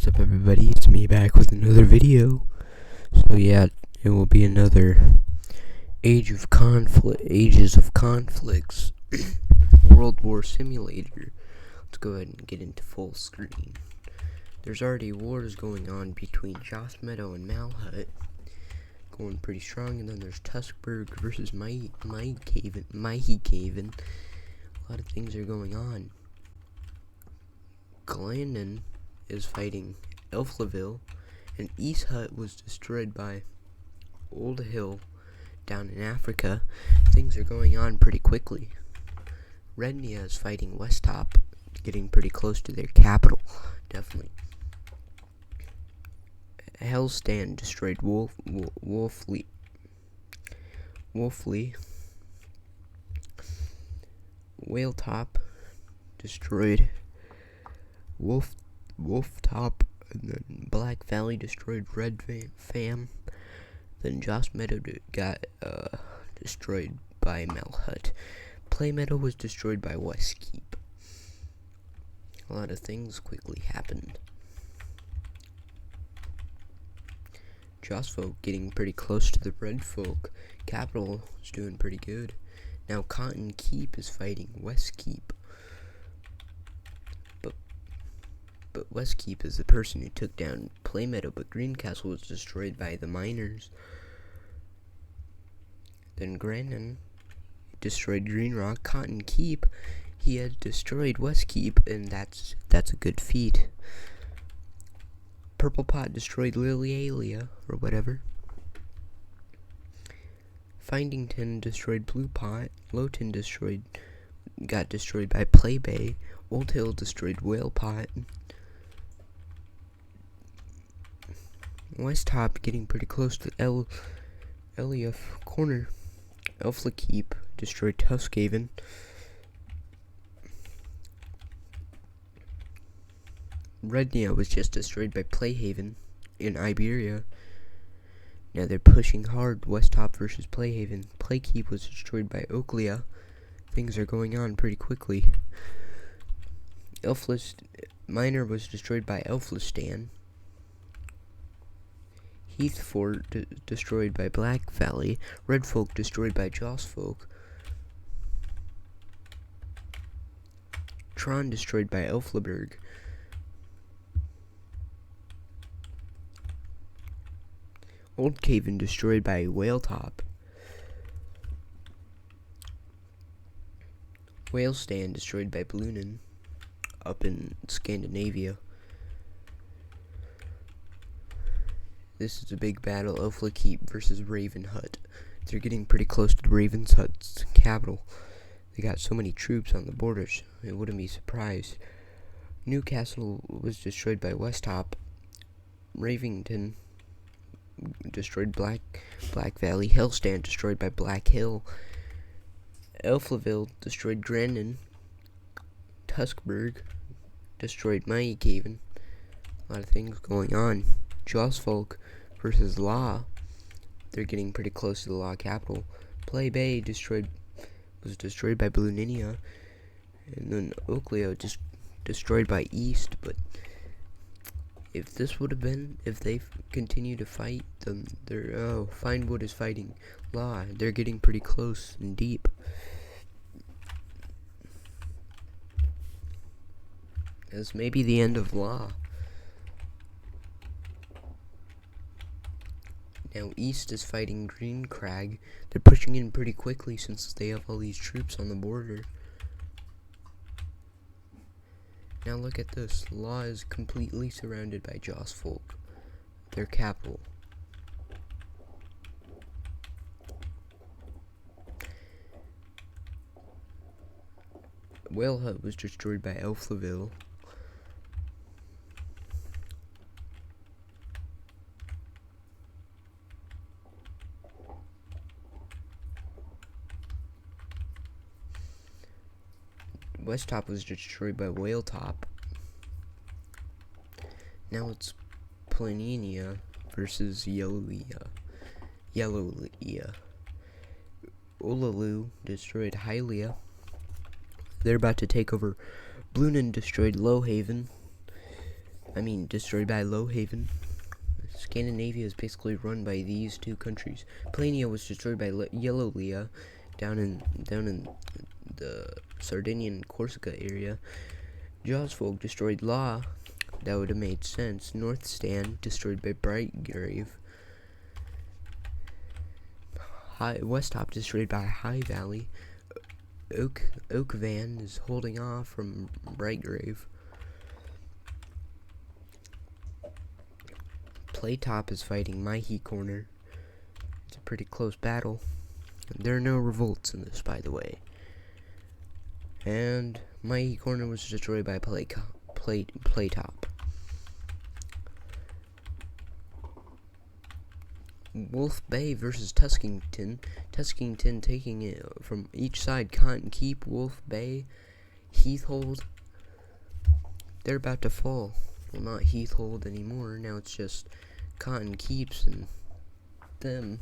What's up, everybody? It's me back with another video. So yeah, it will be another Ages of Conflicts World War Simulator. Let's go ahead and get into full screen. There's already wars going on between Joss Meadow and Malhut, going pretty strong, and then there's Tuskberg versus Mahihaven. A lot of things are going on. Glandon is fighting Elflaville, and East Hut was destroyed by Old Hill down in Africa. Things are going on pretty quickly. Rednia is fighting Westtop, getting pretty close to their capital, definitely. Hellstand destroyed Wolfley. Whaletop destroyed Wolftop, and then Black Valley destroyed Red Fam. Then Joss Meadow got destroyed by Malhut. Play Meadow was destroyed by Westkeep. A lot of things quickly happened. Joss Folk getting pretty close to the Red Folk. Capital is doing pretty good. Now Cotton Keep is fighting Westkeep. But Westkeep is the person who took down Play Meadow, but Greencastle was destroyed by the miners. Then Grannon destroyed Green Rock. Cotton Keep, he had destroyed Westkeep, and that's a good feat. Purple Pot destroyed Lilialia, or whatever. Findington destroyed Blue Pot. Lowton got destroyed by Play Bay. Old Hill destroyed Whale Pot. Westtop getting pretty close to Eliaf Corner. Elflakeep destroyed Tuskhaven. Rednia was just destroyed by Playhaven in Iberia. Now they're pushing hard. Westtop versus Playhaven. Playkeep was destroyed by Oaklea. Things are going on pretty quickly. Miner was destroyed by Elflistan. Heathfort destroyed by Black Valley. Red Folk destroyed by Joss Folk. Tron destroyed by Elflaberg. Old Caven destroyed by Whaletop. Whalestand destroyed by Bluenin up in Scandinavia. This is a big battle. Elflakeep versus Raven Hut. They're getting pretty close to the Raven Hut's capital. They got so many troops on the borders, it wouldn't be surprised. Newcastle was destroyed by Westtop. Ravington destroyed Black Valley. Hellstand destroyed by Black Hill. Elflaville destroyed Grandin. Tuskberg destroyed Mahihaven. A lot of things going on. Joss Folk versus Law. They're getting pretty close to the Law capital. Play Bay was destroyed by Blueninia, and then Oaklea just destroyed by East. But if they continue to fight, then Finewood is fighting Law. They're getting pretty close and deep. This may be the end of Law. Now East is fighting Green Crag. They're pushing in pretty quickly since they have all these troops on the border. Now look at this. Law is completely surrounded by Joss Folk, their capital. Whale Hut was destroyed by Elflaville. Westtop was destroyed by Whaletop. Now it's Planinia versus Yellowlea. Olalu destroyed Hylia. They're about to take over. Bluenin destroyed Lowhaven. destroyed by Lowhaven. Scandinavia is basically run by these two countries. Plania was destroyed by Yellow Leah down in the Sardinian Corsica area. Josfolk destroyed Law. That would have made sense. North Stand destroyed by Brightgrave. Westtop destroyed by High Valley. Oak Van is holding off from Brightgrave. Playtop is fighting Myhi Corner. It's a pretty close battle. There are no revolts in this, by the way. And Myhi Corner was destroyed by Playtop. Wolf Bay versus Tuskington. Tuskington taking it from each side. Cotton Keep, Wolf Bay, Heathhold. They're about to fall. Well, not Heathhold anymore. Now it's just Cotton Keeps and them.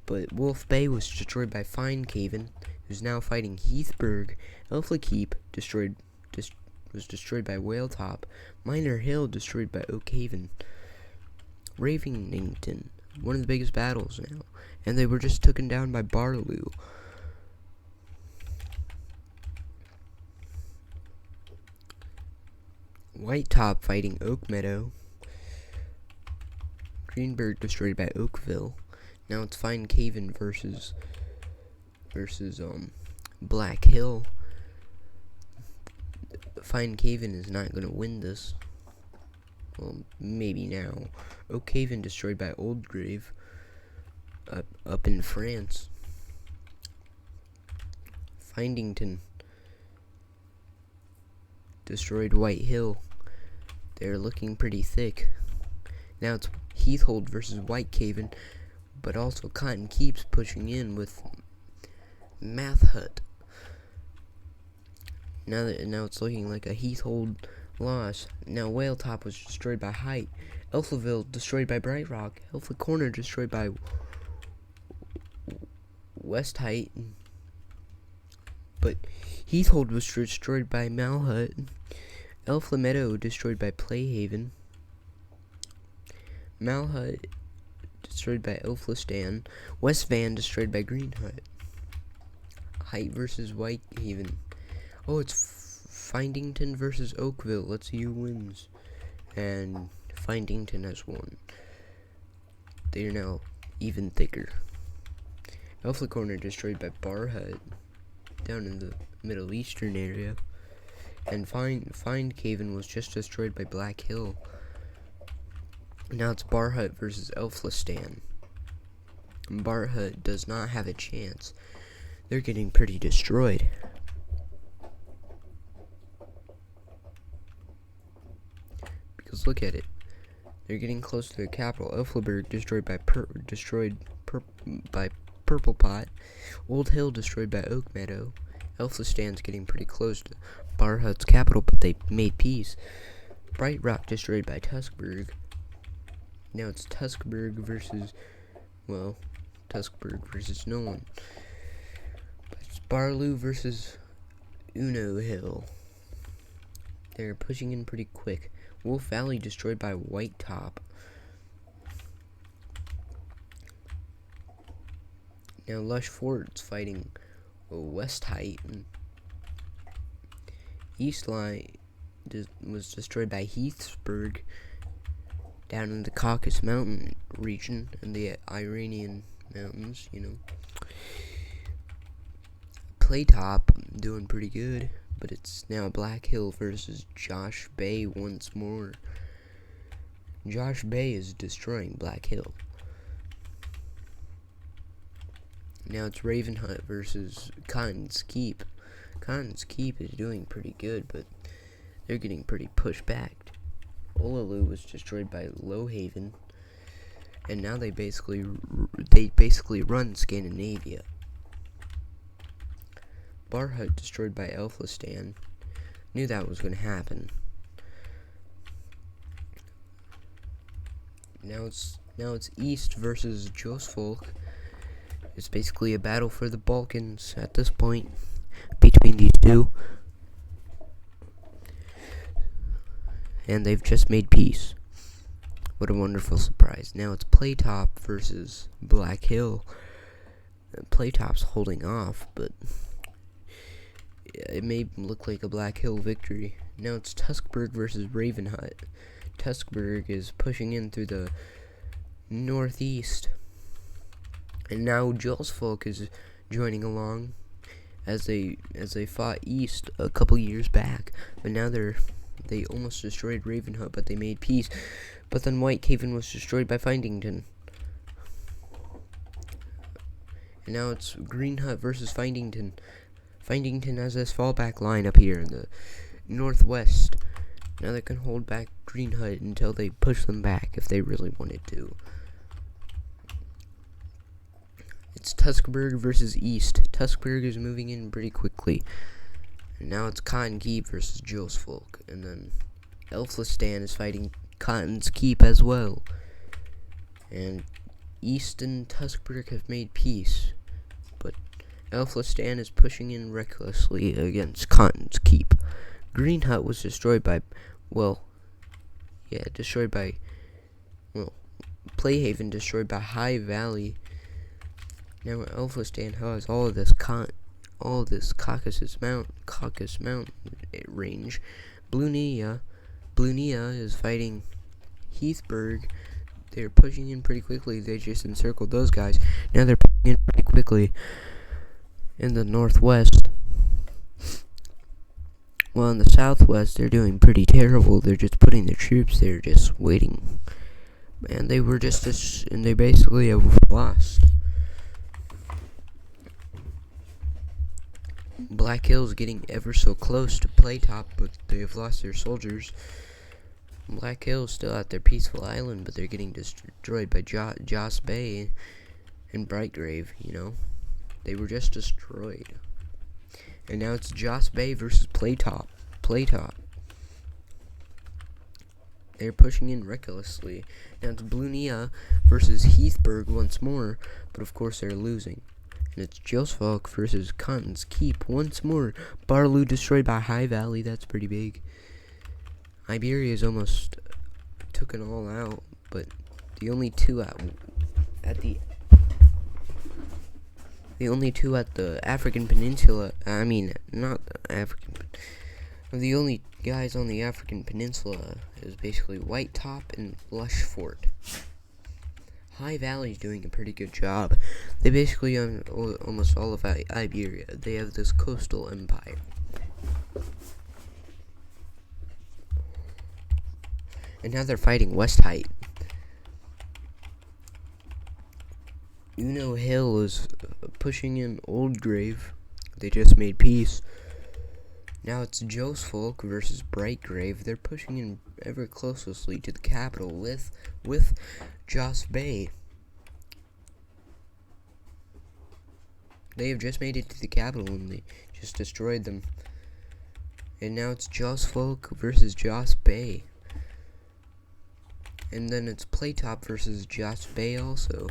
But Wolf Bay was destroyed by Finecaven, who's now fighting Heathburg. Elfla Keep was destroyed by Whaletop. Miner Hill destroyed by Oakhaven. Ravington, one of the biggest battles now, and they were just taken down by Barloo. Whitetop fighting Oak Meadow. Greenberg destroyed by Oakville. Now it's Finecaven versus Black Hill. Finecaven is not gonna win this. Well, maybe now. Oakhaven destroyed by Oldgrave up in France. Findington destroyed White Hill. They're looking pretty thick. Now it's Heathhold versus Whitecaven, but also Cotton Keeps pushing in with Math Hut. Now it's looking like a Heathhold loss. Now Whaletop was destroyed by Height. Elflaville destroyed by Bright Rock. Elfla Corner destroyed by West Height. But Heathhold was destroyed by Malhut. Elfla Meadow destroyed by Playhaven. Malhut destroyed by Elfla Stan. West Van destroyed by Green Hut. Height versus Whitehaven. Oh, it's Findington versus Oakville. Let's see who wins. And Findington has won. They are now even thicker. Elfla Corner destroyed by Bar Hut down in the Middle Eastern area. And Finecaven was just destroyed by Black Hill. Now it's Bar Hut versus Elfla Stan. Bar Hut does not have a chance. They're getting pretty destroyed. Because look at it. They're getting close to their capital. Elflaberg destroyed by Purple Pot. Old Hill destroyed by Oak Meadow. Elfla Stan's getting pretty close to Bar Hut's capital, but they made peace. Bright Rock destroyed by Tuskberg. Now it's Tuskberg versus no one. But it's Barloo versus Uno Hill. They're pushing in pretty quick. Wolf Valley destroyed by Whitetop. Now Lush Fort's fighting West Height. East Line was destroyed by Heathsburg down in the Caucasus Mountain region and the Iranian mountains, Playtop doing pretty good. But it's now Black Hill versus Josh Bay once more. Josh Bay is destroying Black Hill. Now it's Raven Hut versus Cotton's Keep. Cotton's Keep is doing pretty good, but they're getting pretty pushed back. Olaloo was destroyed by Lowhaven, and now they basically run Scandinavia. Bar Hut destroyed by Elfla Stan. Knew that was going to happen. Now it's East versus Josfolk. It's basically a battle for the Balkans at this point between these two. and they've just made peace. What a wonderful surprise. Now it's Playtop versus Black Hill. Playtop's holding off, but it may look like a Black Hill victory. Now it's Tuskberg versus Ravenhut. Tuskberg is pushing in through the northeast. And now Jolsfolk is joining along as they fought east a couple years back. But now they almost destroyed Ravenhut, but they made peace. But then Whitehaven was destroyed by Findington. And now it's Greenhut versus Findington. Findington has this fallback line up here in the northwest. Now they can hold back Greenhut until they push them back if they really wanted to. It's Tuskberg versus East. Tuskberg is moving in pretty quickly. And now it's Cotton Keep versus Jolsfolk. And then Elflistan is fighting Cotton's Keep as well. And East and Tuskberg have made peace. But Elflistan is pushing in recklessly against Cotton's Keep. Greenhut was destroyed by, Playhaven destroyed by High Valley. Now Elflistan has all of this Caucasus Mountain range. Blunia is fighting Heathburg. They're pushing in pretty quickly. They just encircled those guys. Now they're pushing in pretty quickly in the northwest. Well, in the southwest, they're doing pretty terrible. They're just putting their troops there, just waiting. And they basically have lost. Black Hill's getting ever so close to Playtop, but they have lost their soldiers. Black Hill's still at their peaceful island, but they're getting destroyed by Joss Bay and Brightgrave, They were just destroyed. And now it's Joss Bay versus Playtop. They're pushing in recklessly. Now it's Blunia versus Heathburg once more, but of course they're losing. And it's Jolsfolk versus Cotton's Keep once more. Barloo destroyed by High Valley. That's pretty big. Iberia's almost took it all out, but the only two at the African Peninsula. The only guys on the African Peninsula is basically Whitetop and Lushfort. High Valley's doing a pretty good job. They basically own almost all of Iberia. They have this coastal empire. And now they're fighting Westheight. Uno Hill is pushing in Oldgrave. They just made peace. Now it's Jolsfolk versus Brightgrave. They're pushing in ever closely to the capital with Joss Bay. They have just made it to the capital and they just destroyed them. And now it's Jolsfolk versus Joss Bay. And then it's Playtop versus Joss Bay also.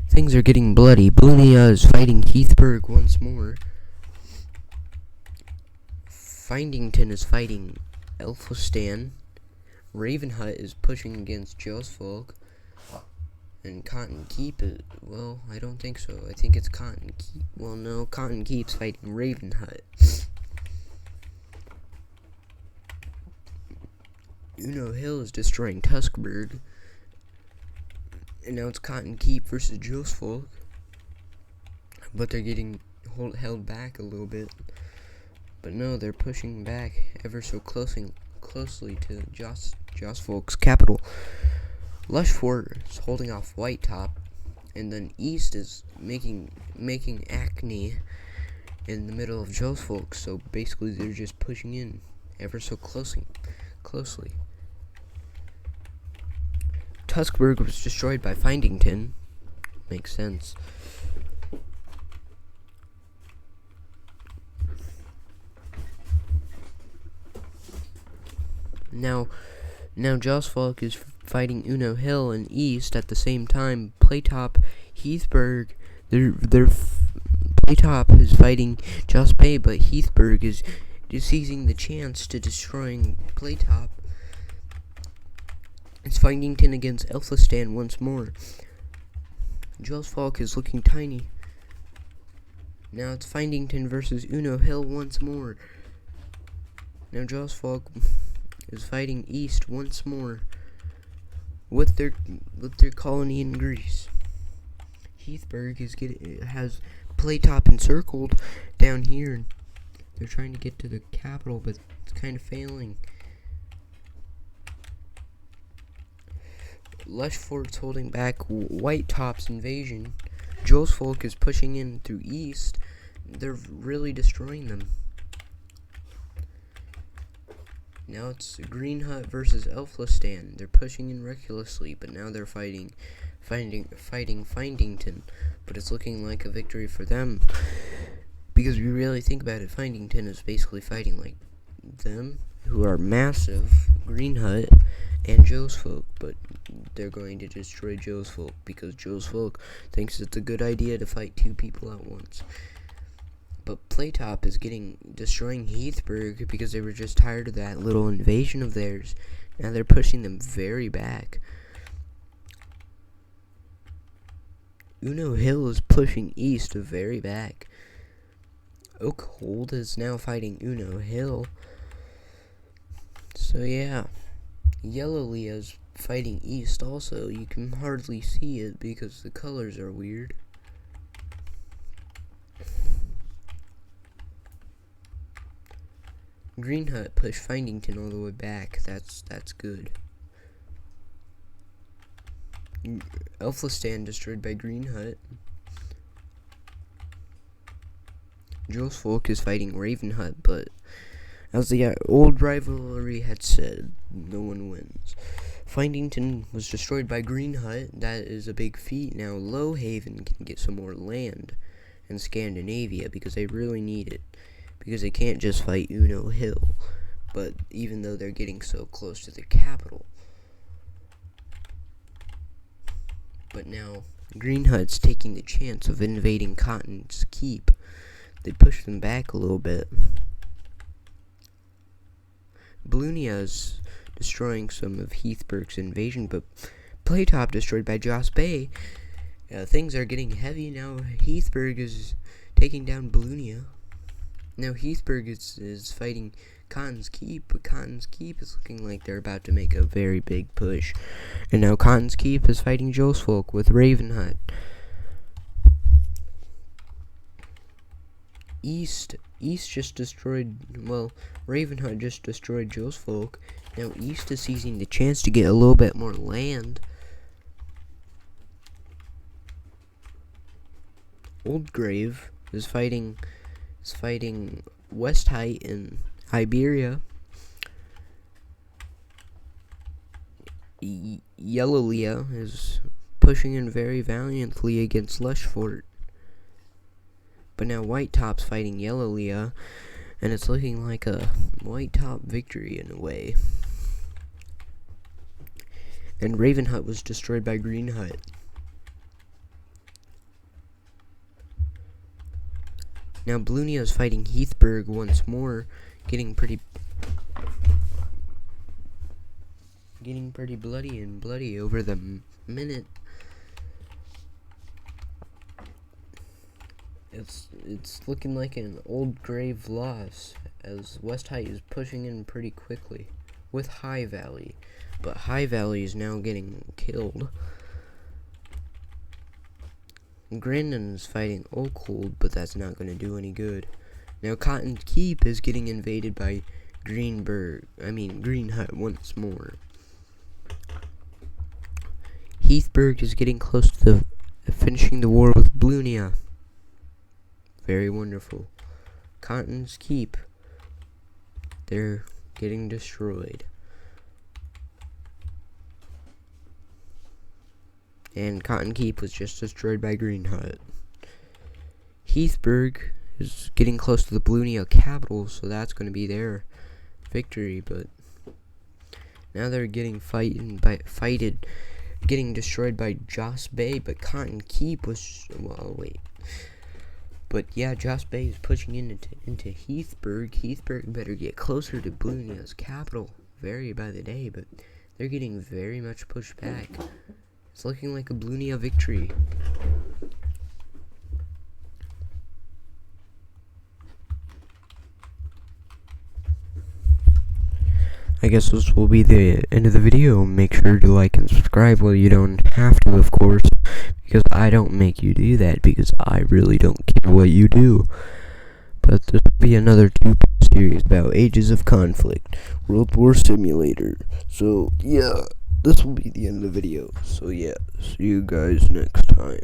Things are getting bloody. Blunia is fighting Heathburg once more. Findington is fighting Elflistan. Ravenhut is pushing against Jolsfolk. And Cotton Keep I don't think so. I think it's Cotton Keep. Well, no, Cotton Keep's fighting Ravenhut. Uno Hill is destroying Tuskberg. And now it's Cotton Keep versus Jolsfolk. But they're getting held back a little bit. But no, they're pushing back ever so closely to Jolsfolk's capital. Lushfort is holding off Whitetop, and then East is making Acne in the middle of Jolsfolk. So basically, they're just pushing in ever so closely. Tuskberg was destroyed by Findington. Makes sense. Now Jolsfolk is fighting Uno Hill and East at the same time. Playtop, Heathburg, Playtop is fighting Joss Bay, but Heathburg is seizing the chance to destroying Playtop. It's Findington against Elphistan once more. Josfalk is looking tiny. Now it's Findington versus Uno Hill once more. Now Josfalk is fighting East once more with their colony in Greece. Heathburg has Playtop encircled down here. They're trying to get to the capital, but it's kind of failing. Lushfort's holding back White Top's invasion. Josfolk is pushing in through East. They're really destroying them. Now it's Green Hut versus Elflistan. They're pushing in recklessly, but now they're fighting Findington. But it's looking like a victory for them. Because if you really think about it, Findington is basically fighting like them, who are massive, Green Hut, and Josfolk. But they're going to destroy Josfolk because Josfolk thinks it's a good idea to fight two people at once. But Playtop is destroying Heathburg because they were just tired of that little invasion of theirs. Now they're pushing them very back. Uno Hill is pushing East very back. Oakhold is now fighting Uno Hill. So yeah. Yellow Leah's fighting East also. You can hardly see it because the colors are weird. Green Hut pushed Findington all the way back. That's good. Elflistan destroyed by Green Hut. Josfolk is fighting Raven Hut, but as the old rivalry had said, no one wins. Findington was destroyed by Green Hut. That is a big feat. Now Lowhaven can get some more land in Scandinavia because they really need it. Because they can't just fight Uno Hill, but even though they're getting so close to their capital. But now Green Hut's taking the chance of invading Cotton's Keep. They push them back a little bit. Blunia's destroying some of Heathburg's invasion, but Playtop destroyed by Joss Bay. Things are getting heavy now. Heathburg is taking down Blunia. Now Heathburg is fighting Cotton's Keep, but Cotton's Keep is looking like they're about to make a very big push. And now Cotton's Keep is fighting Josfolk with Raven Hut. East just destroyed, Raven Hut just destroyed Josfolk. Now East is seizing the chance to get a little bit more land. Oldgrave is fighting West Height in Iberia. Yellow Leah is pushing in very valiantly against Lushfort. But now White Top's fighting Yellow Leah, and it's looking like a White Top victory in a way. And Raven Hut was destroyed by Green Hut. Now Blunia is fighting Heathburg once more, getting pretty bloody over the minute. It's looking like an old grave loss as West Height is pushing in pretty quickly with High Valley, but High Valley is now getting killed. Grandin is fighting Oakhold, but that's not going to do any good. Now Cotton Keep is getting invaded by Green Hut once more. Heathburg is getting close to finishing the war with Blunia. Very wonderful. Cotton's Keep, they're getting destroyed. And Cotton Keep was just destroyed by Green Hut. Heathburg is getting close to the Blunia capital, so that's going to be their victory. But now they're getting getting destroyed by Joss Bay. But Cotton Keep was But yeah, Joss Bay is pushing into Heathburg. Heathburg better get closer to Blunia's capital, very by the day. But They're getting very much pushed back. It's looking like a Blunia victory. I guess this will be the end of the video. Make sure to like and subscribe. Well, you don't have to, of course, because I don't make you do that, because I really don't care what you do. But this will be another 2-part series about Ages of Conflict, World War Simulator. So, yeah, this will be the end of the video. So, yeah, see you guys next time.